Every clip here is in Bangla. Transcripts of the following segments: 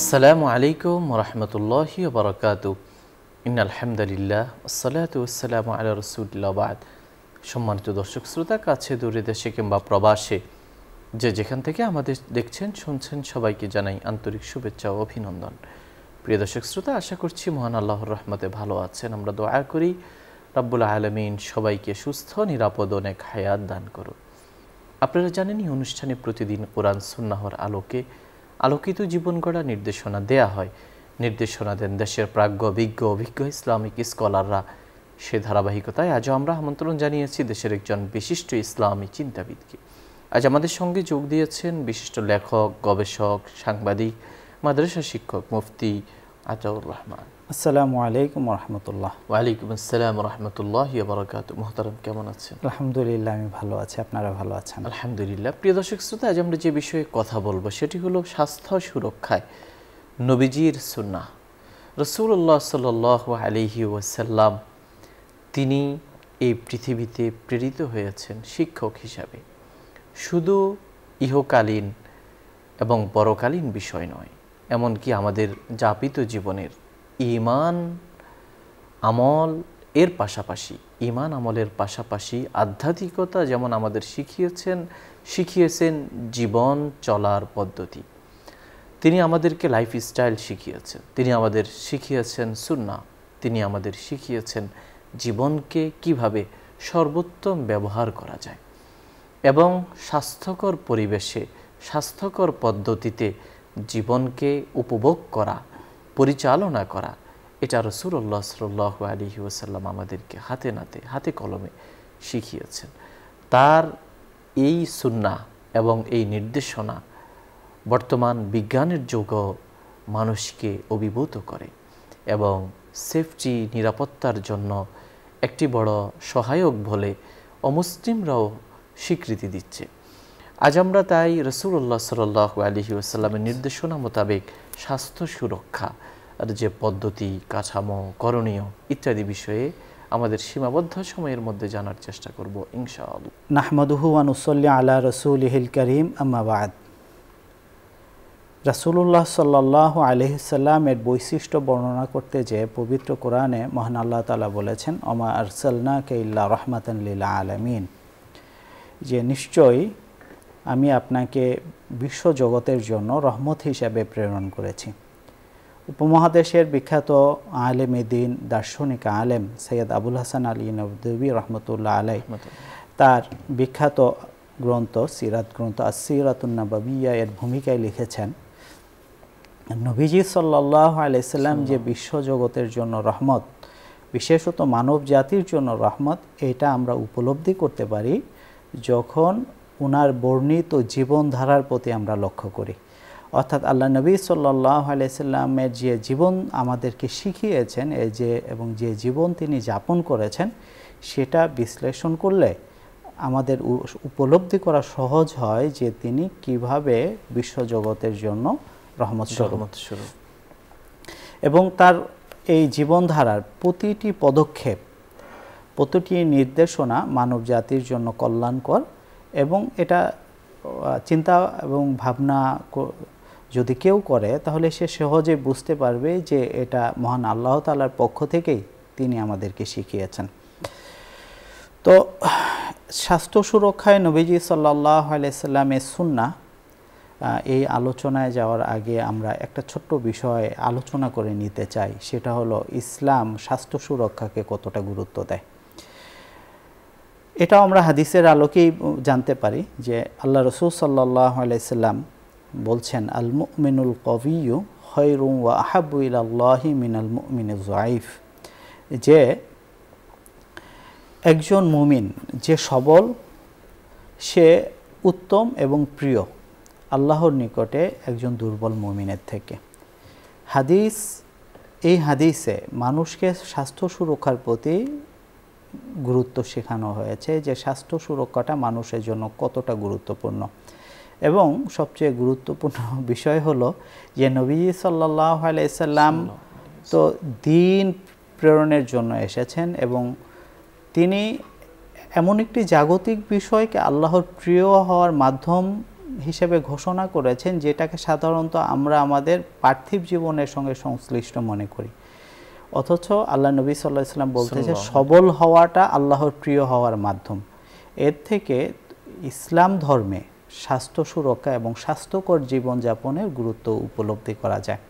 আসসালামু আলাইকুম ওরহমতুল্লাহি ওবরাকাতু। ইন্নাল হামদুলিল্লাহ ওয়াসসালাতু ওয়াসসালামু আলা রাসূলিল্লাহ বাদ। সম্মানিত দর্শক শ্রোতা, কাছে দূরে দেশে কিংবা প্রবাসে যে যেখান থেকে আমাদের দেখছেন শুনছেন, সবাইকে জানাই আন্তরিক শুভেচ্ছা ও অভিনন্দন। প্রিয় দর্শক শ্রোতা, আশা করছি মহান আল্লাহর রহমতে ভালো আছেন। আমরা দোয়া করি রব্বুল আলামিন সবাইকে সুস্থ নিরাপদ অনেক হায়াত দান করুন। আপনারা জানেন, এই অনুষ্ঠানে প্রতিদিন কোরআন সুন্নাহর আলোকে আলোকিত জীবন গড়ার নির্দেশনা দেয়া হয়। নির্দেশনা দেন দেশের প্রাজ্ঞ অভিজ্ঞ ইসলামিক স্কলাররা। সে ধারাবাহিকতায় আজও আমরা আমন্ত্রণ জানিয়েছি দেশের একজন বিশিষ্ট ইসলামী চিন্তাবিদকে। আজ আমাদের সঙ্গে যোগ দিয়েছেন বিশিষ্ট লেখক, গবেষক, সাংবাদিক, মাদ্রাসা শিক্ষক মুফতি আতাউর রহমান। আসসালামু আলাইকুম রহমতুল্লাহ। ওয়ালাইকুম আসসালাম রহমতুল্লাহ বারাকাতু। মোহতারাম, কেমন আছেন? আলহামদুলিল্লাহ, আমি ভালো আছি। আপনারা ভালো আছেন? আলহামদুলিল্লাহ। প্রিয় দর্শক শ্রোতা, আজ আমরা যে বিষয়ে কথা বলবো সেটি হলো স্বাস্থ্য সুরক্ষায় নবীজির সুন্নাহ। রাসূলুল্লাহ সাল্লাল্লাহু আলাইহি ওয়াসাল্লাম তিনি এই পৃথিবীতে প্রেরিত হয়েছেন শিক্ষক হিসাবে। শুধু ইহকালীন এবং পরকালীন বিষয় নয়, এমনকি আমাদের যাপিত জীবনের ঈমান আমল এর পাশাপাশি, ঈমান আমলের পাশাপাশি আধ্যাত্মিকতা যেমন আমাদের শিখিয়েছেন জীবন চলার পদ্ধতি। তিনি আমাদেরকে লাইফস্টাইল শিখিয়েছেন, তিনি আমাদের শিখিয়েছেন সুন্নাহ, তিনি আমাদের শিখিয়েছেন জীবনকে কিভাবে সর্বোত্তম ব্যবহার করা যায় এবং স্বাস্থ্যকর পরিবেশে স্বাস্থ্যকর পদ্ধতিতে জীবনকে উপভোগ করা, পরিচালনা করা। এটা রাসূলুল্লাহ সাল্লাল্লাহু আলাইহি ওয়াসাল্লাম আমাদেরকে হাতে নাতে হাতে কলমে শিখিয়েছেন। তার এই সুন্নাহ এবং এই নির্দেশনা বর্তমান বিজ্ঞানের যুগও মানুষকে অভিভূত করে এবং সেফটি, নিরাপত্তার জন্য একটি বড় সহায়ক বলে অমুসলিমরাও স্বীকৃতি দিচ্ছে। আজ আমরা তাই রাসূলুল্লাহ সাল্লাল্লাহু আলাইহি ওয়াসাল্লামের নির্দেশনা মোতাবেক স্বাস্থ্য সুরক্ষা আর যে পদ্ধতি, কাঠামো, করণীয় ইত্যাদি বিষয়ে আমাদের সীমাবদ্ধ সময়ের মধ্যে জানার চেষ্টা করব ইনশাআল্লাহ। নাহমাদুহু ওয়া নুসাল্লি আলা রাসূলিহিল কারীম, আম্মা বা'দ। রাসূলুল্লাহ সাল্লাল্লাহু আলাইহি সাল্লামের বৈশিষ্ট্য বর্ণনা করতে যে পবিত্র কোরআনে মহান আল্লাহ তাআলা বলেছেন, ওমা আরসালনাকা ইল্লা রাহমাতান লিল আলামিন, যে নিশ্চয়ই আমি আপনাকে বিশ্ব জগতের জন্য রহমত হিসাবে প্রেরণ করেছি। উপমহাদেশের বিখ্যাত আলেম দ্বীন, দার্শনিক আলেম সৈয়দ আবুল হাসান আলী নদভী রহমতুল্লাহ আলাই তার বিখ্যাত গ্রন্থ সিরাত গ্রন্থ আস-সিরাতুন নাবাবিয়্যা এর ভূমিকায় লিখেছেন, নবীজি সাল্লাল্লাহু আলাইহি সাল্লাম যে বিশ্ব জগতের জন্য রহমত, বিশেষত মানব জাতির জন্য রহমত, এটা আমরা উপলব্ধি করতে পারি যখন ওনার বর্ণিত জীবনধারার প্রতি আমরা লক্ষ্য করি। অর্থাৎ আল্লাহ নবী সাল্লাল্লাহু আলাইহি সাল্লামের যে জীবন আমাদেরকে শিখিয়েছেন, এবং যে জীবন তিনি যাপন করেছেন, সেটা বিশ্লেষণ করলে আমাদের উপলব্ধি করা সহজ হয় যে তিনি কিভাবে বিশ্বজগতের জন্য রহমত স্বরূপ। এবং তার এই জীবনধারার প্রতিটি পদক্ষেপ, প্রতিটি নির্দেশনা মানব জাতির জন্য কল্যাণকর, এবং এটা চিন্তা এবং ভাবনা যদি কেউ করে তাহলে সে সহজে বুঝতে পারবে যে এটা মহান আল্লাহ তাআলার পক্ষ থেকেই তিনি আমাদেরকে শিখিয়েছেন। তো স্বাস্থ্য সুরক্ষায় নবীজি সাল্লাল্লাহু আলাইহি সাল্লামের সুন্নাহ, এই আলোচনায় যাওয়ার আগে আমরা একটা ছোট্ট বিষয় আলোচনা করে নিতে চাই। সেটা হলো ইসলাম স্বাস্থ্য সুরক্ষাকে কতটা গুরুত্ব দেয়। এটাও আমরা হাদিসের আলোকেই জানতে পারি যে আল্লাহ রাসূল সাল্লাল্লাহু আলাইহি সাল্লাম বলছেন, আল মুমিনুল কওয়িয়্যু খায়রুন ওয়া আহাব্বু ইলাল্লাহি মিনাল মুমিনিজ যায়ীফ, যে একজন মুমিন যে সবল, সে উত্তম এবং প্রিয় আল্লাহর নিকটে একজন দুর্বল মুমিনের থেকে। এই হাদিসে মানুষকে স্বাস্থ্য সুরক্ষার প্রতি গুরুত্ব শেখানো হয়েছে, যে স্বাস্থ্য সুরক্ষাটা মানুষের জন্য কতটা গুরুত্বপূর্ণ। এবং সবচেয়ে গুরুত্বপূর্ণ বিষয় হলো যে নবীজি সাল্লাল্লাহু আলাইহি সাল্লাম তো দ্বীন প্রেরণের জন্য এসেছেন, এবং তিনি এমন একটি জাগতিক বিষয়কে আল্লাহর প্রিয় হওয়ার মাধ্যম হিসেবে ঘোষণা করেছেন, যেটাকে সাধারণত আমরা আমাদের পার্থিব জীবনের সঙ্গে সংশ্লিষ্ট মনে করি। অথচ আল্লাহ নবী সাল্লাল্লাহু আলাইহি ওয়াসাল্লাম বলতেছে সবল হওয়াটা আল্লাহর প্রিয় হওয়ার মাধ্যম। এর থেকে ইসলাম ধর্মে স্বাস্থ্য সুরক্ষা এবং স্বাস্থ্যকর জীবনযাপনের গুরুত্ব উপলব্ধি করা যায়।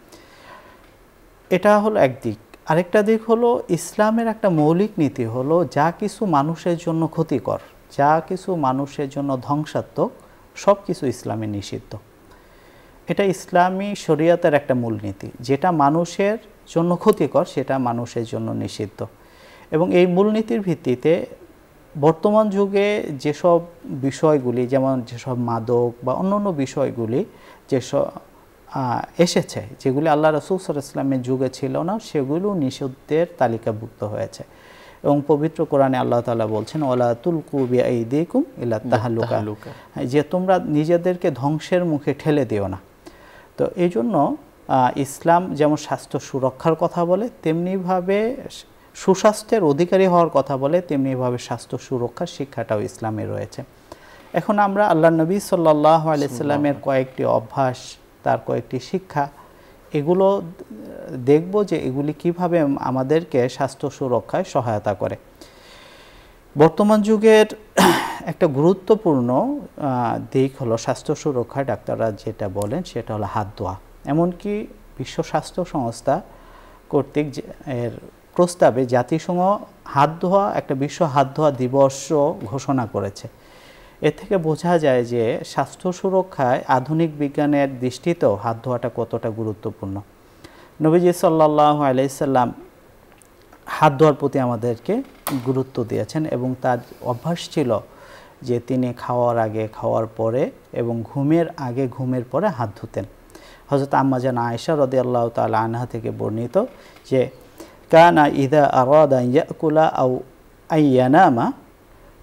এটা হলো একদিক। আরেকটা দিক হলো ইসলামের একটা মৌলিক নীতি হলো যা কিছু মানুষের জন্য ক্ষতিকর, যা কিছু মানুষের জন্য ধ্বংসাত্মক, সব কিছু ইসলামে নিষিদ্ধ। এটা ইসলামী শরীয়তের একটা মূলনীতি, যেটা মানুষের জন্য ক্ষতিকর সেটা মানুষের জন্য নিষিদ্ধ। এবং এই মূলনীতির ভিত্তিতে বর্তমান যুগে যেসব বিষয়গুলি, যেমন যেসব মাদক বা অন্যান্য বিষয়গুলি যেসব এসেছে, যেগুলি আল্লাহ রাসূল সাল্লাল্লাহু আলাইহি ওয়াসাল্লামের যুগে ছিল না, সেগুলো নিষিদ্ধের তালিকাভুক্ত হয়েছে। এবং পবিত্র কোরআনে আল্লাহ তাআলা বলছেন ওয়ালা তুলকু বিআইদিকুম ইলা তাহালুকা, যে তোমরা নিজেদেরকে ধ্বংসের মুখে ঠেলে দিও না। তো এই জন্য ইসলাম যেমন স্বাস্থ্য সুরক্ষার কথা বলে, তেমনিভাবে সুস্বাস্থ্যের অধিকারী হওয়ার কথা বলে, তেমনিভাবে স্বাস্থ্য সুরক্ষার শিক্ষাটাও ইসলামে রয়েছে। এখন আমরা আল্লাহ নবী সাল্লাল্লাহু আলাইহি সাল্লামের কয়েকটি অভ্যাস, তার কয়েকটি শিক্ষা, এগুলো দেখব যে এগুলি কিভাবে আমাদেরকে স্বাস্থ্য সুরক্ষায় সহায়তা করে। বর্তমান যুগের একটা গুরুত্বপূর্ণ দিক হলো স্বাস্থ্য সুরক্ষায় ডাক্তাররা যেটা বলেন সেটা হলো হাত ধোয়া। এমনকি বিশ্ব স্বাস্থ্য সংস্থা কর্তৃক এর প্রস্তাবে জাতিসংঘ হাত ধোয়া একটা বিশ্ব হাত ধোয়া দিবসও ঘোষণা করেছে। এর থেকে বোঝা যায় যে স্বাস্থ্য সুরক্ষায় আধুনিক বিজ্ঞানের দৃষ্টিতেও হাত ধোয়াটা কতটা গুরুত্বপূর্ণ। নবীজি সাল্লাল্লাহু আলাইহি সাল্লাম হাত ধোয়ার প্রতি আমাদেরকে গুরুত্ব দিয়েছেন এবং তার অভ্যাস ছিল যে তিনি খাওয়ার আগে, খাওয়ার পরে এবং ঘুমের আগে, ঘুমের পরে হাত ধুতেন। হযরত আম্মা জান আয়েশা রাদিয়াল্লাহু তাআলা আনহা থেকে বর্ণিত যে কানা ইযা আরাদা ইয়াকুলা আও আইয়ানামা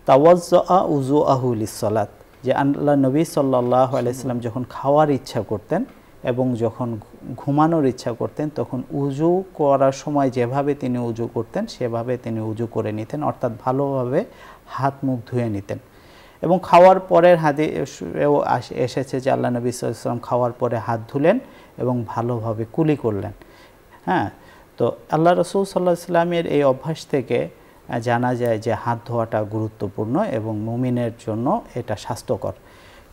তাওয়াজ্জা উযুআহু লিস-সালাত, যে আল্লাহ নবী সাল্লাল্লাহু আলাইহি সাল্লাম যখন খাওয়ার ইচ্ছা করতেন এবং যখন ঘুমানোর ইচ্ছা করতেন, তখন উযু করার সময় যেভাবে তিনি উযু করতেন সেভাবে তিনি উযু করে নিতেন, অর্থাৎ ভালোভাবে হাত মুখ ধুয়ে নিতেন। এবং খাওয়ার পরের হাদিসেও এসেছে যে আল্লাহ নবী সাল্লাল্লাহু আলাইহি সাল্লাম খাওয়ার পরে হাত ধুলেন এবং ভালোভাবে কুলি করলেন। হ্যাঁ, তো আল্লাহ রাসূল সাল্লাল্লাহু আলাইহি সাল্লামের এই অভ্যাস থেকে জানা যায় যে হাত ধোয়াটা গুরুত্বপূর্ণ এবং মুমিনের জন্য এটা স্বাস্থ্যকর।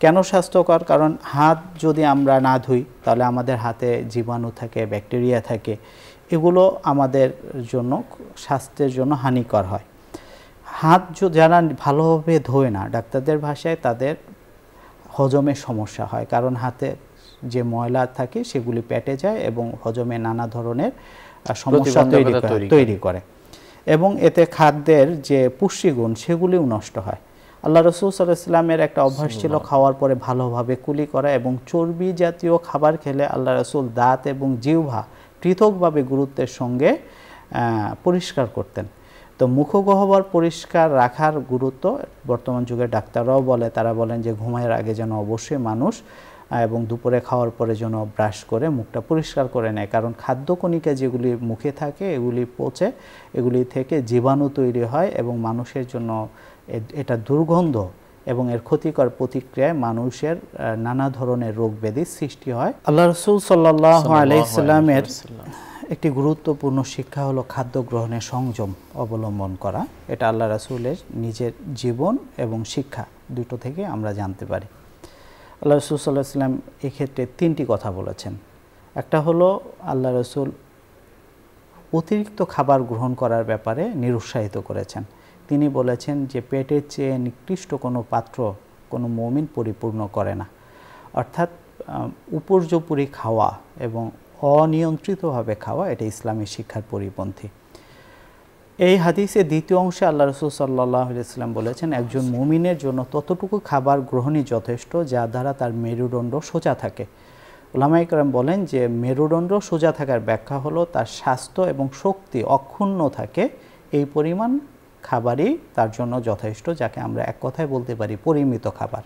কেন স্বাস্থ্যকর? কারণ হাত যদি আমরা না ধুই তাহলে আমাদের হাতে জীবাণু থাকে, ব্যাকটেরিয়া থাকে, এগুলো আমাদের জন্য স্বাস্থ্যের জন্য হানিকর হয়। হাত যারা ভালোভাবে ধোয় না, ডাক্তারদের ভাষায় তাদের হজমের সমস্যা হয়, কারণ হাতে যে ময়লা থাকে সেগুলি পেটে যায় এবং হজমে নানা ধরনের সমস্যা তৈরি করে এবং এতে খাদ্যের যে পুষ্টিগুণ সেগুলিও নষ্ট হয়। আল্লাহ রাসূল সাল্লাল্লাহু আলাইহি ওয়াসাল্লামের একটা অভ্যাস ছিল খাওয়ার পরে ভালোভাবে কুলি করা এবং চর্বি জাতীয় খাবার খেলে আল্লাহ রাসূল দাঁত এবং জিহ্বা পৃথকভাবে গুরুত্বের সঙ্গে পরিষ্কার করতেন। তো মুখগহ্বর পরিষ্কার রাখার গুরুত্ব বর্তমান যুগে ডাক্তাররাও বলে, তারা বলেন যে ঘুমের আগে যেন অবশ্যই মানুষ এবং দুপুরে খাওয়ার পরে যেন ব্রাশ করে মুখটা পরিষ্কার করে নেয়, কারণ খাদ্যকণিকা যেগুলি মুখে থাকে এগুলি পচে, এগুলি থেকে জীবাণু তৈরি হয় এবং মানুষের জন্য এটা দুর্গন্ধ এবং এর ক্ষতিকর প্রতিক্রিয়ায় মানুষের নানা ধরনের রোগ ব্যাধির সৃষ্টি হয়। আল্লাহ রাসূল সাল্লাল্লাহু আলাইহি সাল্লামের একটি গুরুত্বপূর্ণ শিক্ষা হলো খাদ্য গ্রহণে সংযম অবলম্বন করা। এটা আল্লাহ রাসূলের নিজের জীবন এবং শিক্ষা দুটো থেকে আমরা জানতে পারি। আল্লাহ রাসূল সাল্লাল্লাহু আলাইহি সাল্লাম এক্ষেত্রে তিনটি কথা বলেছেন। একটা হলো আল্লাহ রাসূল অতিরিক্ত খাবার গ্রহণ করার ব্যাপারে নিরুৎসাহিত করেছেন। তিনি বলেছেন যে পেটের চেয়ে নিকৃষ্ট কোনো পাত্র কোনো মুমিন পরিপূর্ণ করে না, অর্থাৎ উপর্যুপরি খাওয়া এবং অনিয়ন্ত্রিতভাবে খাওয়া এটা ইসলামী শিক্ষার পরিপন্থী। এই হাদিসের দ্বিতীয় অংশে আল্লাহ রাসূল সাল্লাল্লাহু আলাইহি ওয়াসাল্লাম বলেছেন একজন মুমিনের জন্য ততটুকু খাবার গ্রহণই যথেষ্ট যা দ্বারা তার মেরুদণ্ড সোজা থাকে। উলামায়ে কেরাম বলেন যে মেরুদণ্ড সোজা থাকার ব্যাখ্যা হলো তার স্বাস্থ্য এবং শক্তি অক্ষুণ্ণ থাকে, এই পরিমাণ খাবারই তার জন্য যথেষ্ট, যাকে আমরা এক কথায় বলতে পারি পরিমিত খাবার।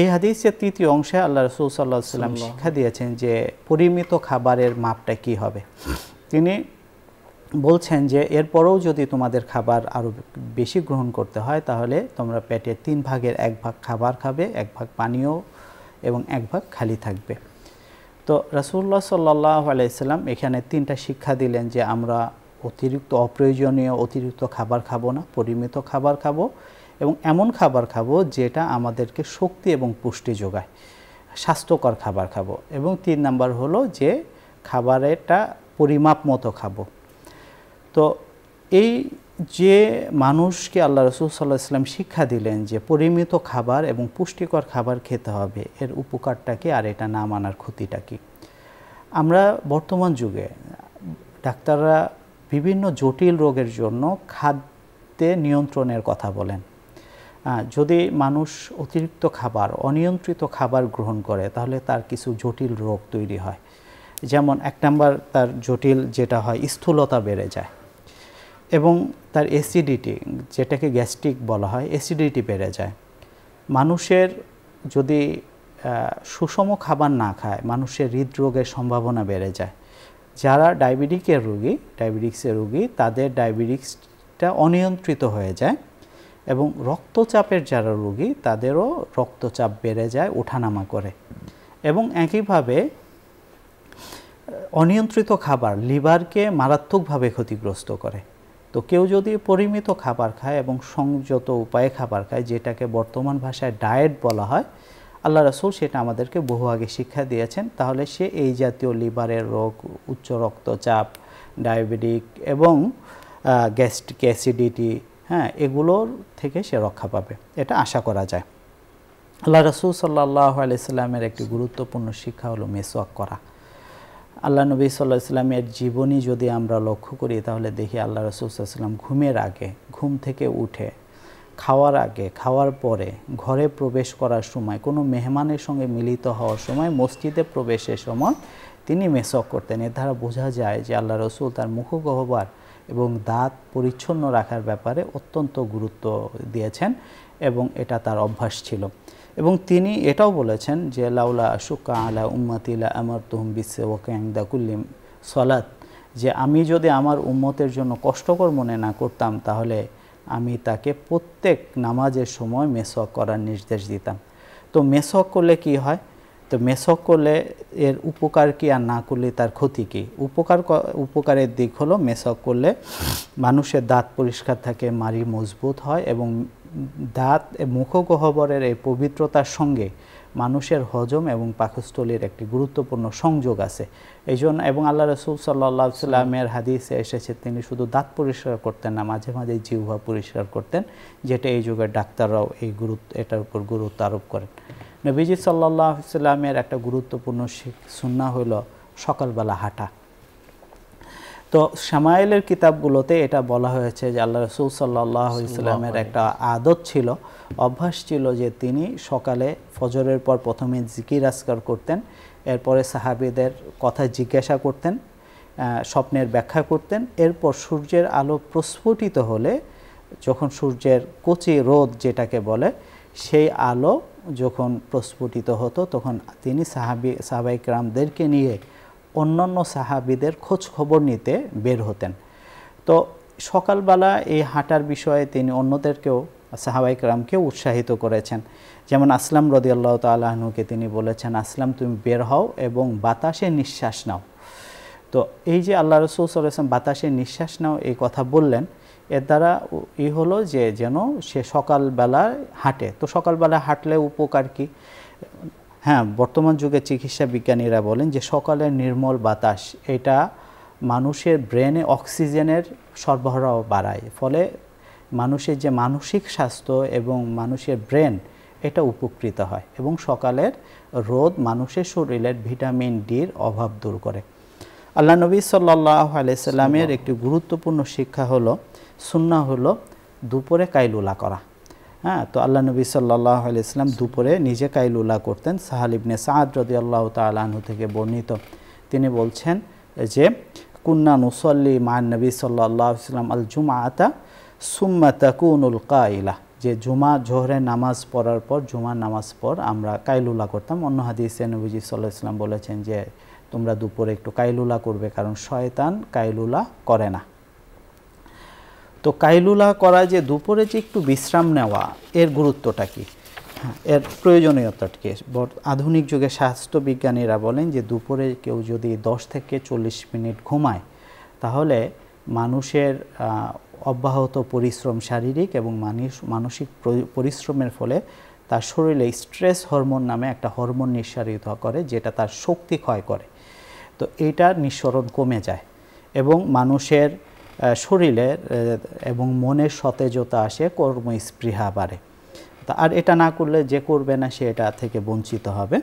এই হাদিসের তৃতীয় অংশে আল্লাহ রাসূল সাল্লাল্লাহু আলাইহি ওয়াসাল্লাম শিক্ষা দিয়েছেন যে পরিমিত খাবারের মাপটা কি হবে। তিনি বলছেন যে এরপরেও যদি তোমাদের খাবার আরও বেশি গ্রহণ করতে হয় তাহলে তোমরা পেটের 3 ভাগের 1 ভাগ খাবার খাবে, 1 ভাগ পানীয় এবং 1 ভাগ খালি থাকবে। তো রাসূলুল্লাহ সাল্লাল্লাহু আলাইহি সাল্লাম এখানে 3টা শিক্ষা দিলেন যে আমরা অতিরিক্ত অপ্রয়োজনীয় অতিরিক্ত খাবার খাবো না, পরিমিত খাবার খাবো এবং এমন খাবার খাবো যেটা আমাদেরকে শক্তি এবং পুষ্টি যোগায়, স্বাস্থ্যকর খাবার খাবো। এবং 3 নাম্বার হলো যে খাবারেরটা পরিমাপ মতো খাবো। তো এই যে মানুষকে আল্লাহ রাসূল সাল্লাল্লাহু আলাইহি ওয়াসাল্লাম শিক্ষা দিলেন যে পরিমিত খাবার এবং পুষ্টিকর খাবার খেতে হবে, এর উপকারটা কি আর এটা না মানার ক্ষতিটা কি? আমরা বর্তমান যুগে ডাক্তাররা বিভিন্ন জটিল রোগের জন্য খাদ্যে নিয়ন্ত্রণের কথা বলেন। যদি মানুষ অতিরিক্ত খাবার, অনিয়ন্ত্রিত খাবার গ্রহণ করে তাহলে তার কিছু জটিল রোগ তৈরি হয়। যেমন 1 নাম্বার তার জটিল যেটা হয় স্থূলতা বেড়ে যায় এবং তার অ্যাসিডিটি, যেটাকে গ্যাস্ট্রিক বলা হয়, অ্যাসিডিটি বেড়ে যায়। মানুষের যদি সুষম খাবার না খায় মানুষের হৃদরোগের সম্ভাবনা বেড়ে যায়। যারা ডায়াবেটিক্সের রোগী তাদের ডায়াবেটিক্সটা অনিয়ন্ত্রিত হয়ে যায় এবং রক্তচাপের যারা রোগী তাদেরও রক্তচাপ বেড়ে যায়, ওঠানামা করে। এবং একইভাবে অনিয়ন্ত্রিত খাবার লিভারকে মারাত্মকভাবে ক্ষতিগ্রস্ত করে। তো কেউ যদি পরিমিত খাবার খায় এবং সংযত উপায়ে খাবার খায়, যেটাকে বর্তমান ভাষায় ডায়েট বলা হয়, আল্লাহ রাসূল সেটা আমাদেরকে বহু আগে শিক্ষা দিয়েছেন, তাহলে সে এই জাতীয় লিভারের রোগ, উচ্চ রক্তচাপ, ডায়াবেটিক এবং গ্যাস্ট্রিক অ্যাসিডিটি, এগুলোর থেকে সে রক্ষা পাবে, এটা আশা করা যায়। আল্লাহ রাসূল সাল্লাল্লাহু আলাইহি সাল্লামের একটি গুরুত্বপূর্ণ শিক্ষা হলো মেসওয়াক করা। আল্লাহ নবী সাল্লাল্লাহু আলাইহি সাল্লামের জীবনী যদি আমরা লক্ষ্য করি তাহলে দেখি আল্লাহ রাসূল সাল্লাল্লাহু আলাইহি সাল্লাম ঘুমের আগে, ঘুম থেকে উঠে, খাওয়ার আগে, খাওয়ার পরে, ঘরে প্রবেশ করার সময়, কোনো মেহমানের সঙ্গে মিলিত হওয়ার সময়, মসজিদে প্রবেশের সময় তিনি মেসওয়াক করতেন। এর দ্বারা বোঝা যায় যে আল্লাহ রাসূল তার মুখগহ্বর এবং দাঁত পরিচ্ছন্ন রাখার ব্যাপারে অত্যন্ত গুরুত্ব দিয়েছেন এবং এটা তার অভ্যাস ছিল। এবং তিনি এটাও বলেছেন যে লাউলা আশুক্কা আলা উম্মতি লা আমারতুহুম বিসওয়াকি ইনদা কুল্লি সালাত, যে আমি যদি আমার উম্মতের জন্য কষ্টকর মনে না করতাম তাহলে আমি তাকে প্রত্যেক নামাজের সময় মেসওয়াক করার নির্দেশ দিতাম। তো মেসওয়াক করলে কি হয়? তো মেসওয়াক করলে এর উপকার কি আর না করলে তার ক্ষতি কি? উপকারের দিক হলো মেসওয়াক করলে মানুষের দাঁত পরিষ্কার থাকে, মাড়ি মজবুত হয় এবং দাঁত মুখগহ্বরের এই পবিত্রতার সঙ্গে মানুষের হজম এবং পাকস্থলীর একটি গুরুত্বপূর্ণ সংযোগ আছে। এই জন্য এবং আল্লাহ রাসূল সাল্লাল্লাহু আলাইহি সাল্লামের হাদিসে এসেছে তিনি শুধু দাঁত পরিষ্কার করতেন না, মাঝে মাঝে জিহ্বা পরিষ্কার করতেন, যেটা এই যুগের ডাক্তাররাও এটার উপর গুরুত্ব আরোপ করেন। নবীজি সাল্লাল্লাহু আলাইহি সাল্লামের একটা গুরুত্বপূর্ণ সুন্নাহ হলো সকালবেলা হাঁটা। তো শামাইলের কিতাবগুলোতে এটা বলা হয়েছে যে আল্লাহ রাসূল সাল্লাল্লাহু আলাইহি সাল্লামের একটা আদত ছিল, অভ্যাস ছিল যে তিনি সকালে ফজরের পর প্রথমে জিকির আজকার করতেন, এরপরে সাহাবীদের কথা জিজ্ঞাসা করতেন, স্বপ্নের ব্যাখ্যা করতেন, এরপর সূর্যের আলো প্রস্ফুটিত হলে, যখন সূর্যের কচি রোদ যেটাকে বলে সেই আলো যখন প্রস্ফুটিত হতো তখন তিনি সাহাবায়ে কেরামদেরকে নিয়ে অন্যান্য সাহাবীদের খোঁজ খবর নিতে বের হতেন। তো সকালবেলা এই হাঁটার বিষয়ে তিনি অন্যদেরকেও, সাহাবায়ে কেরামকেও উৎসাহিত করেছেন। যেমন আসলাম রাদিয়াল্লাহু তাআলা আনহুকে তিনি বলেছেন, আসলাম তুমি বের হও এবং বাতাসে নিঃশ্বাস নাও। তো এই যে আল্লাহ রাসূল সাল্লাল্লাহু আলাইহি ওয়াসাল্লাম বাতাসে নিঃশ্বাস নাও এই কথা বললেন, এর দ্বারা হলো যে যেন সে সকালবেলা হাঁটে। তো সকালবেলা হাঁটলে উপকার কি? বর্তমান যুগে চিকিৎসা বিজ্ঞানীরা বলেন যে সকালের নির্মল বাতাস এটা মানুষের ব্রেনে অক্সিজেনের সরবরাহ বাড়ায়, ফলে মানুষের যে মানসিক স্বাস্থ্য এবং মানুষের ব্রেন এটা উপকৃত হয় এবং সকালের রোদ মানুষের শরীরের ভিটামিন ডির অভাব দূর করে। আল্লাহ নবী সাল্লাল্লাহু আলাইহি সাল্লামের একটি গুরুত্বপূর্ণ শিক্ষা হলো, সুন্নাহ হলো দুপুরে কাইলুলা করা। তো আল্লাহ নবী সাল্লাল্লাহু আলাইহি সাল্লাম দুপুরে নিজে কাইলুলা করতেন। সাহাল ইবনে সাদ রাদিয়াল্লাহু তাআলা আনহু থেকে বর্ণিত, তিনি বলছেন যে কুন্না নুসাল্লি মা'আন নবী সাল্লাল্লাহু আলাইহি সাল্লাম আল জুমআতা সুম্মা তাকুনুল কাইলা, যে জোহরের নামাজ পড়ার পর, জুমার নামাজ পর আমরা কাইলুলা করতাম। অন্য হাদিসে নবীজি সাল্লাল্লাহু আলাইহি সাল্লাম বলেছেন যে তোমরা দুপুরে একটু কাইলুলা করবে, কারণ শয়তান কাইলুলা করে না। তো কাইলুলা করা, যে দুপুরে যে একটু বিশ্রাম নেওয়া, এর গুরুত্বটা কি, এর প্রয়োজনীয়তাটা কি? আধুনিক যুগে স্বাস্থ্যবিজ্ঞানীরা বলেন যে দুপুরে কেউ যদি 10 থেকে 40 মিনিট ঘুমায়, তাহলে মানুষের অব্যাহত পরিশ্রম, শারীরিক এবং মানসিক পরিশ্রমের ফলে তার শরীরে স্ট্রেস হরমোন নামে একটা হরমোন নিঃসারিত করে, যেটা তার শক্তি ক্ষয় করে। তো এইটার নিঃসরণ কমে যায় এবং মানুষের শরীরের এবং মনের সতেজতা আসে, কর্মস্পৃহা বাড়ে। আর এটা না করলে যে করবে না সে এটা থেকে বঞ্চিত হবে।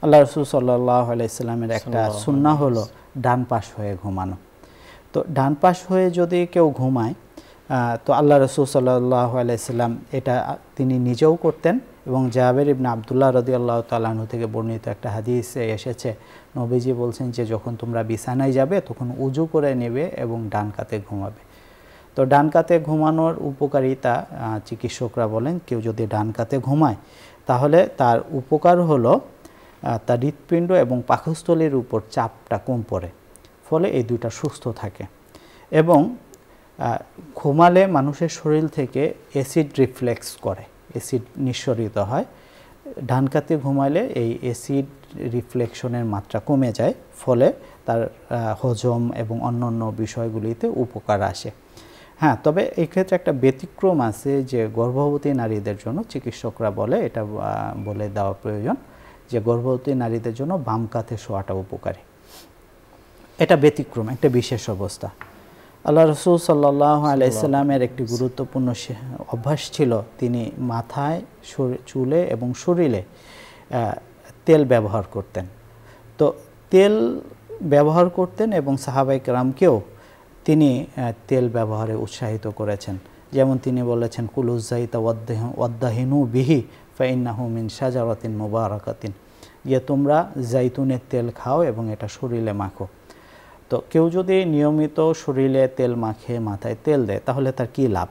আল্লাহ রাসূল সাল্লাল্লাহু আলাইহি সাল্লামের একটা সুন্নাহ হলো ডান পাশ হয়ে ঘুমানো। তো ডান পাশ হয়ে যদি কেউ ঘুমায়, তো আল্লাহ রাসূল সাল্লাল্লাহু আলাইহি সাল্লাম এটা তিনি নিজেও করতেন, এবং জাবের ইবনে আব্দুল্লাহ রাদিয়াল্লাহু তাআলা আনহু থেকে বর্ণিত একটা হাদিসে এসেছে, নবীজি বলছেন যে যখন তোমরা বিছানায় যাবে তখন উজু করে নেবে এবং ডান কাতে ঘুমাবে। তো ডান কাতে ঘুমানোর উপকারিতা চিকিৎসকরা বলেন, কেউ যদি ডান কাতে ঘুমায় তাহলে তার উপকার হলো তার হৃৎপিণ্ড এবং পাকস্থলীর উপর চাপটা কম পড়ে, ফলে এই দুইটা সুস্থ থাকে। এবং ঘুমালে মানুষের শরীর থেকে অ্যাসিড রিফ্লেক্স করে, অ্যাসিড নিঃসরিত হয়। ডান কাতে ঘুমালে এই অ্যাসিড রিফ্লেকশনের মাত্রা কমে যায়, ফলে তার হজম এবং অন্যান্য বিষয়গুলিতে উপকার আসে। হ্যাঁ, তবে এই ক্ষেত্রে একটা ব্যতিক্রম আছে, যে গর্ভবতী নারীদের জন্য চিকিৎসকরা বলে, এটা বলে দেওয়া প্রয়োজন, যে গর্ভবতী নারীদের জন্য বাম কাতে শোয়াটা উপকারী। এটা ব্যতিক্রম, একটা বিশেষ অবস্থা। আল্লাহ রাসূল সাল্লাল্লাহু আলাইহি সাল্লামের একটি গুরুত্বপূর্ণ অভ্যাস ছিল, তিনি মাথায়, চুলে এবং শরীরে তেল ব্যবহার করতেন। তো তেল ব্যবহার করতেন এবং সাহাবায়ে কেরামকেও তিনি তেল ব্যবহারে উৎসাহিত করেছেন। যেমন তিনি বলেছেন, কুলুজ যাইতা ওয়াদ্দাহিনু বিহি ফাইন্নাহু মিন শাজারাতিন মুবারাকাতিন, যে তোমরা জাইতুনের তেল খাও এবং এটা শরীরে মাখো। তো কেউ যদি নিয়মিত শরীরে তেল মাখে, মাথায় তেল দেয়, তাহলে তার কী লাভ?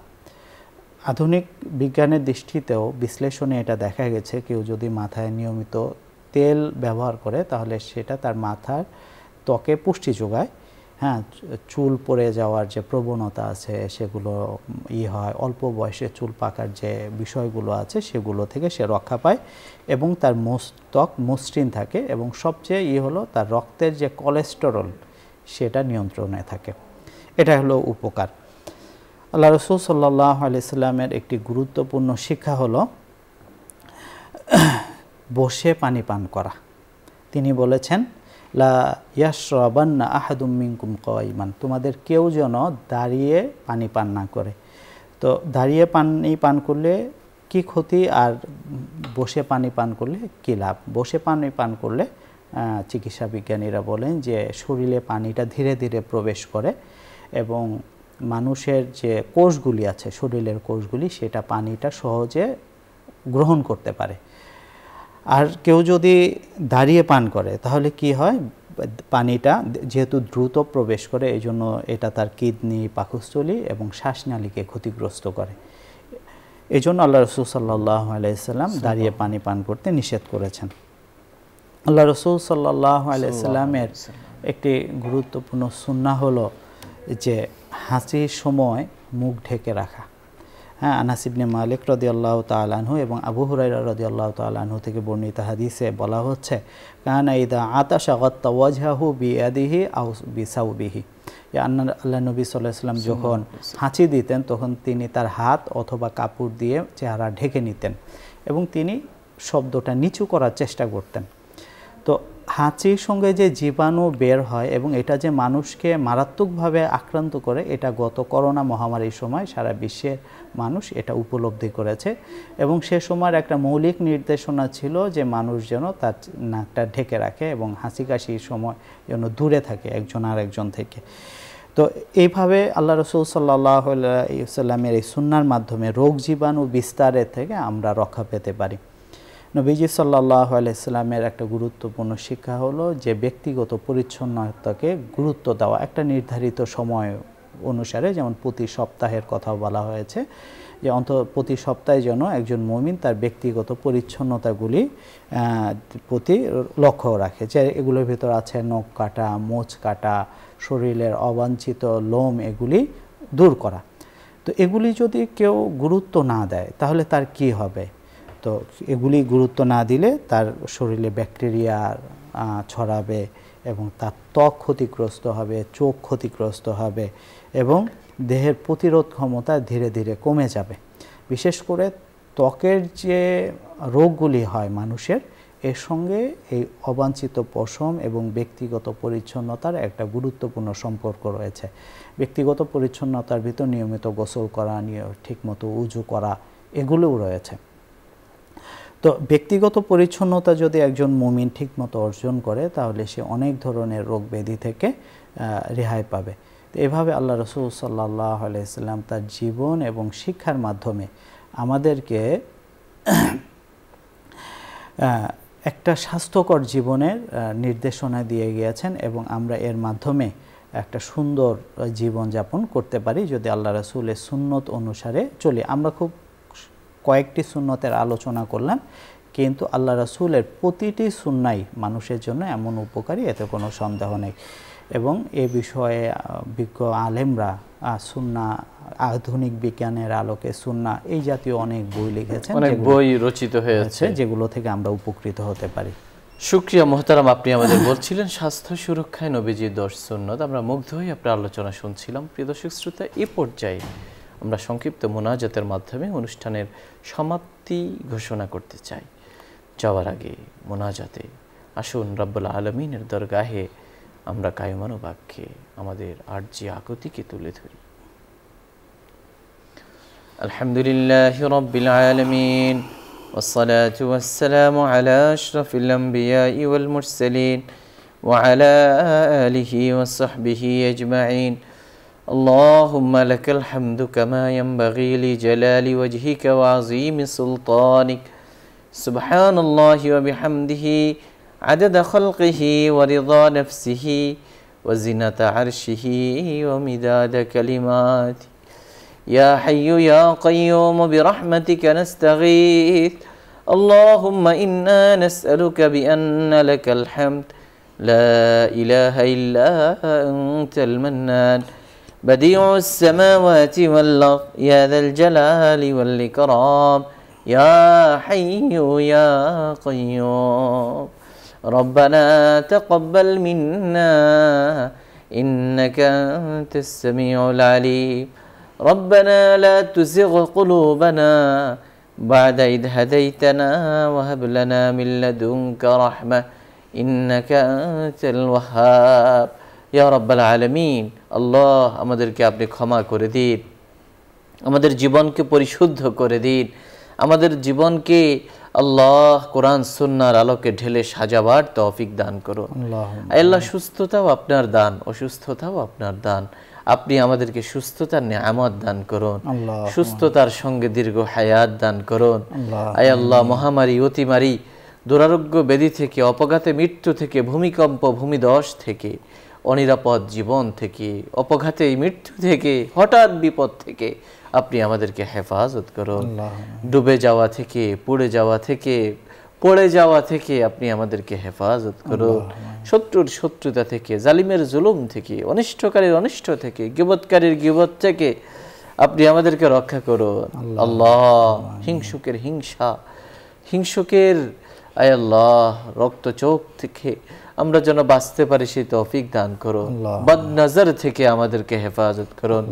আধুনিক বিজ্ঞানের দৃষ্টিতেও বিশ্লেষণে এটা দেখা গেছে, কেউ যদি মাথায় নিয়মিত তেল ব্যবহার করে তাহলে সেটা তার মাথার ত্বকে পুষ্টি যোগায়। হ্যাঁ, চুল পড়ে যাওয়ার যে প্রবণতা আছে সেগুলো হয়, অল্প বয়সে চুল পাকার যে বিষয়গুলো আছে সেগুলো থেকে সে রক্ষা পায়, এবং তার ত্বক মসৃণ থাকে, এবং সবচেয়ে হলো তার রক্তের যে কোলেস্টেরল সেটা নিয়ন্ত্রণে থাকে। এটা হলো উপকার। আল্লাহ রাসূল সাল্লাল্লাহু আলাইহি সাল্লামের একটি গুরুত্বপূর্ণ শিক্ষা হলো বসে পানি পান করা। তিনি বলেছেন, লা ইয়াশরাবান্না আহাদুম মিনকুম কাইমান, তোমাদের কেউ যেন দাঁড়িয়ে পানি পান না করে। তো দাঁড়িয়ে পানি পান করলে কি ক্ষতি, আর বসে পানি পান করলে কী লাভ? বসে পানি পান করলে চিকিৎসা বিজ্ঞানীরা বলেন যে শরীরে পানিটা ধীরে ধীরে প্রবেশ করে, এবং মানুষের যে কোষগুলি আছে, শরীরের কোষগুলি, সেটা পানিটা সহজে গ্রহণ করতে পারে। আর কেউ যদি দাঁড়িয়ে পান করে তাহলে কি হয়, পানিটা যেহেতু দ্রুত প্রবেশ করে, এই জন্য এটা তার কিডনি, পাকস্থলী এবং শ্বাসনালীকে ক্ষতিগ্রস্ত করে। এই জন্য আল্লাহ রাসূল সাল্লাল্লাহু আলাইহি সাল্লাম দাঁড়িয়ে পানি পান করতে নিষেধ করেছেন। আল্লাহ রাসূল সাল্লাল্লাহু আলাইহি সাল্লামের একটি গুরুত্বপূর্ণ সুন্নাহ হলো যে হাঁচির সময় মুখ ঢেকে রাখা। হ্যাঁ, আনাস ইবনে মালিক রাদিয়াল্লাহু তাআলা আনহু এবং আবু হুরায়রা রাদিয়াল্লাহু তাআলা আনহু থেকে বর্ণিত হাদিসে বলা হচ্ছে, কানা ইদা আতাশা গাত্তা ওয়াজহাহু বিয়াদিহি আও বিসাউবিহি, আল্লাহ নবী সাল্লাল্লাহু আলাইহি ওয়াসাল্লাম যখন হাঁচি দিতেন তখন তিনি তার হাত অথবা কাপড় দিয়ে চেহারা ঢেকে নিতেন, এবং তিনি শব্দটা নিচু করার চেষ্টা করতেন। তো হাঁচির সঙ্গে যে জীবাণু বের হয় এবং এটা যে মানুষকে মারাত্মকভাবে আক্রান্ত করে, এটা গত করোনা মহামারীর সময় সারা বিশ্বের মানুষ এটা উপলব্ধি করেছে, এবং সে সময়ের একটা মৌলিক নির্দেশনা ছিল যে মানুষ যেন তার নাকটা ঢেকে রাখে এবং হাঁচি কাশির সময় যেন দূরে থাকে একজন আর একজন থেকে। তো এইভাবে আল্লাহ রাসূল সাল্লাল্লাহু আলাইহি ওয়াসাল্লামের এই সুন্নাহর মাধ্যমে রোগ জীবাণু বিস্তারের থেকে আমরা রক্ষা পেতে পারি। নবীজি সাল্লাল্লাহু আলাইহি সাল্লামের একটা গুরুত্বপূর্ণ শিক্ষা হলো যে ব্যক্তিগত পরিচ্ছন্নতাকে গুরুত্ব দেওয়া, একটা নির্ধারিত সময় অনুসারে, যেমন প্রতি সপ্তাহের কথা বলা হয়েছে, যে প্রতি সপ্তাহে যেন একজন মুমিন তার ব্যক্তিগত পরিচ্ছন্নতাগুলি প্রতি লক্ষ্য রাখে, যে এগুলোর ভিতর আছে নখ কাটা, মোচ কাটা, শরীরের অবাঞ্ছিত লোম এগুলি দূর করা। তো এগুলি যদি কেউ গুরুত্ব না দেয় তাহলে তার কি হবে? তো এগুলি গুরুত্ব না দিলে তার শরীরে ব্যাকটেরিয়া ছড়াবে এবং তার ত্বক ক্ষতিগ্রস্ত হবে, চোখ ক্ষতিগ্রস্ত হবে এবং দেহের প্রতিরোধ ক্ষমতা ধীরে ধীরে কমে যাবে। বিশেষ করে ত্বকের যে রোগগুলি হয় মানুষের, এর সঙ্গে এই অবাঞ্ছিত পশম এবং ব্যক্তিগত পরিচ্ছন্নতার একটা গুরুত্বপূর্ণ সম্পর্ক রয়েছে। ব্যক্তিগত পরিচ্ছন্নতার ভিতর নিয়মিত গোসল করা, ঠিকমতো উজু করা, এগুলোও রয়েছে। তো ব্যক্তিগত পরিচ্ছন্নতা যদি একজন মুমিন ঠিকমতো অর্জন করে তাহলে সে অনেক ধরনের রোগ ব্যাধি থেকে রেহাই পাবে। তো এভাবে আল্লাহ রাসূল সাল্লাল্লাহু আলাইহি সাল্লাম তার জীবন এবং শিক্ষার মাধ্যমে আমাদেরকে একটা স্বাস্থ্যকর জীবনের নির্দেশনা দিয়ে গিয়েছেন এবং আমরা এর মাধ্যমে একটা সুন্দর জীবন যাপন করতে পারি যদি আল্লাহ রাসূলের সুন্নত অনুসারে চলি। আমরা খুব কয়েকটি সুন্নতের আলোচনা করলাম, কিন্তু আল্লাহ রাসূলের প্রতিটি সুন্নাই মানুষের জন্য এমন উপকারী, এতে কোনো সন্দেহ নেই। এবং এ বিষয়ে বিজ্ঞ আলেমরা সুন্নাহ, আধুনিক বিজ্ঞানের আলোকে সুন্নাহ, এই জাতীয় অনেক বই লিখেছেন, অনেক বই রচিত হয়েছে যেগুলো থেকে আমরা উপকৃত হতে পারি। শুকরিয়া মোহতারাম, আপনি আমাদের বলছিলেন স্বাস্থ্য সুরক্ষায় নবীজির 10 সুন্নত। আমরা মুগ্ধ হয়ে আপনার আলোচনা শুনছিলাম। প্রিয় দর্শক শ্রোতা, এই পর্যায়ে আমরা সংক্ষিপ্ত মোনাজাতের মাধ্যমে অনুষ্ঠানের সমাপ্তি ঘোষণা করতে চাই। যাওয়ার আগে মোনাজাতে আসুন রব্বুল আলামিনের দরগাহে আমরা কায়মানো বাক্যে আমাদের আরজি আকুতিকে তুলে ধরি। আলহামদুলিল্লাহি রাব্বিল আলামিন والصلاة والسلام على أشرف الأنبياء والمرسلين وعلى آله وصحبه أجمعين. اللهم لك الحمد كما ينبغي لجلال وجهك وعظيم سلطانك. سبحان الله وبحمده عدد خلقه ورضا نفسه وزنة عرشه ومداد كلماته. يا حي يا قيوم برحمتك نستغيث. اللهم إنا نسألك بأن لك الحمد لا إله إلا أنت المنان بديع السماوات والأرض يا ذا الجلال والإكرام يا حي يا قيوم. ربنا تقبل منا إنك أنت السميع العليم. ربنا لا تزغ قلوبنا بعد إذ هديتنا وهب لنا من لدنك رحمة إنك أنت الوهاب. يا رب العالمين. আল্লাহ, আমাদেরকে আপনি ক্ষমা করে দিন, আমাদের জীবনকে পরিশুদ্ধ করে দিন, আমাদের জীবনকে আল্লাহ কোরআন সুন্নাহর আলোকে ঢেলে সাজাবার তৌফিক দান করুন। আল্লাহ, সুস্থতাও আপনার দান, অসুস্থতাও আপনার দান। আপনি আমাদেরকে সুস্থতার নিয়ামত দান করুন, সুস্থতার সঙ্গে দীর্ঘ হায়াত দান করুন। আয় আল্লাহ, মহামারী, অতিমারী, দুরারোগ্য ব্যাধি থেকে, অপঘাতে মৃত্যু থেকে, ভূমিকম্প, ভূমিধস থেকে, অনিরাপদ জীবন থেকে, অপঘাতে মৃত্যু থেকে, হঠাৎ বিপদ থেকে আপনি আমাদেরকে হেফাজত করুন। ডুবে যাওয়া থেকে, পুড়ে যাওয়া থেকে, পড়ে যাওয়া থেকে আপনি আমাদেরকে হেফাজত করুন। শত্রুর শত্রুতা থেকে, জালিমের জুলুম থেকে, অনিষ্টকারীর অনিষ্ট থেকে, গীবতকারীর গীবত থেকে আপনি আমাদেরকে রক্ষা করুন। আল্লাহ, হিংসুকের হিংসা, হিংসুকের আয় আল্লাহ রক্ত চোখ থেকে আমরা যেন বাঁচতে পারি সেই তৌফিক দান করুন। বদ নজর থেকে আমাদেরকে হেফাজত করুন,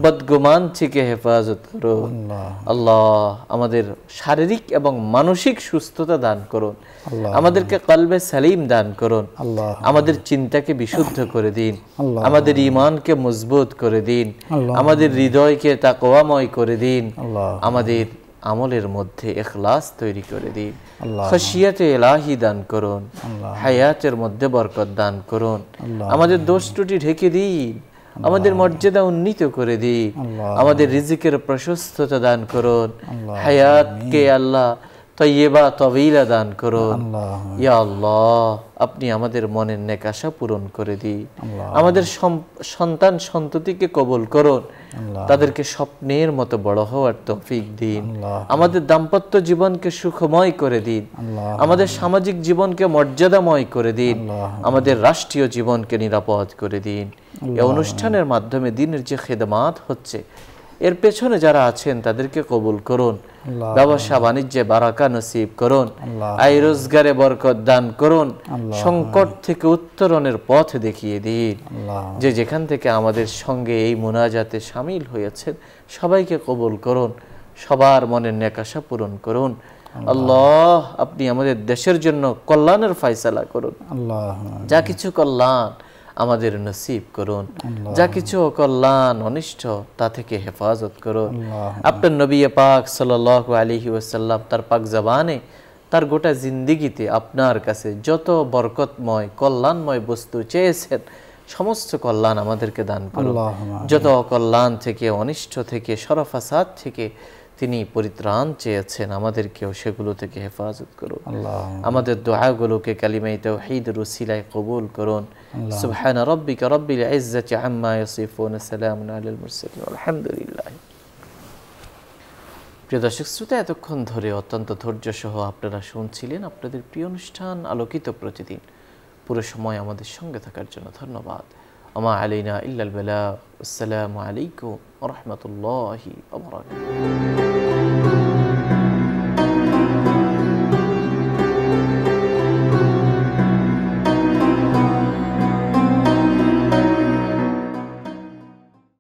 বদগুমান থেকে হেফাজত করুন। আল্লাহ, আমাদের শারীরিক এবং মানসিক সুস্থতা দান করুন, আমাদেরকে কলবে সালিম দান করুন, আমাদের চিন্তাকে বিশুদ্ধ করে দিন, আমাদের ঈমানকে মজবুত করে দিন, আমাদের হৃদয়কে তাকওয়াময় করে দিন, আমাদের আমলের মধ্যে ইখলাস তৈরি করে দিন, খশিয়াতে ইলাহি দান করুন, হায়াতের মধ্যে বরকত দান করুন, আমাদের দোষ ত্রুটি ঢেকে দিন, আমাদের মর্যাদা উন্নীত করে দিন, আমাদের রিজিকের প্রশস্ততা দান করুন, হায়াতকে আল্লাহ তয়্যিবা তওয়িলা দান করুন। ইয়া আল্লাহ, আপনি আমাদের মনের নেক আশা পূরণ করে দিন, আমাদের সন্তান সন্ততিকে কবুল করুন, তাদেরকে স্বপ্নের মতো বড় হওয়ার তৌফিক দিন, আমাদের দাম্পত্য জীবনকে সুখময় করে দিন, আমাদের সামাজিক জীবনকে মর্যাদাময় করে দিন, আমাদের রাষ্ট্রীয় জীবনকে নিরাপদ করে দিন। এই অনুষ্ঠানের মাধ্যমে দিনের যে খেদমাত হচ্ছে এর পেছনে যারা আছেন তাদেরকে কবুল করুন, আল্লাহ। ব্যবসা বাণিজ্যে বারাকা নসিব করুন, আল্লাহ। আয় রোজগারে বরকত দান করুন, আল্লাহ। সংকট থেকে উত্তরণের পথ দেখিয়ে দিন। আল্লাহ। যে যেখান থেকে আমাদের সঙ্গে এই মুনাজাতে শামিল হয়েছেন সবাইকে কবুল করুন, সবার মনের নেকাশা পূরণ করুন। আল্লাহ, আপনি আমাদের দেশের জন্য কল্যাণের ফয়সালা করুন। আল্লাহ। যা কিছু কল্যাণ আমাদের নসিব করুন, যা কিছু কল্যাণ অনিষ্ট তা থেকে হেফাজত করুন। আপনার নবী পাক সাল্লাল্লাহু আলাইহি ওয়াসাল্লাম তার পাক জবানে তার গোটা জিন্দিগিতে আপনার কাছে যত বরকতময় কল্যাণময় বস্তু চেয়েছেন সমস্ত কল্যাণ আমাদেরকে দান করুন। যত অকল্যাণ থেকে, অনিষ্ট থেকে, শরফাসাদ থেকে তিনি পরিত্রাণ চেয়েছেন আমাদেরকেও সেগুলো থেকে হেফাজত করুন। আমাদের দোয়াগুলোকে কালিমায়ে তাওহীদের উসিলায় কবুল করুন। সুবহানা রাব্বিকা রাব্বিল ইজ্জাতি আম্মা ইয়াসিফুন, সালামুন আলাল মুরসালিন, আলহামদুলিল্লাহ। প্রিয় দর্শক শ্রোতা, এতক্ষণ ধরে অত্যন্ত ধৈর্য সহ আপনারা শুনছিলেন আপনাদের প্রিয় অনুষ্ঠান আলোকিত প্রতিদিন। পুরো সময় আমাদের সঙ্গে থাকার জন্য ধন্যবাদ। ওমা আলাইনা ইল্লাল বালাগ। আসসালামু আলাইকুম ওয়া রাহমাতুল্লাহি ওয়া বারাকাতুহু।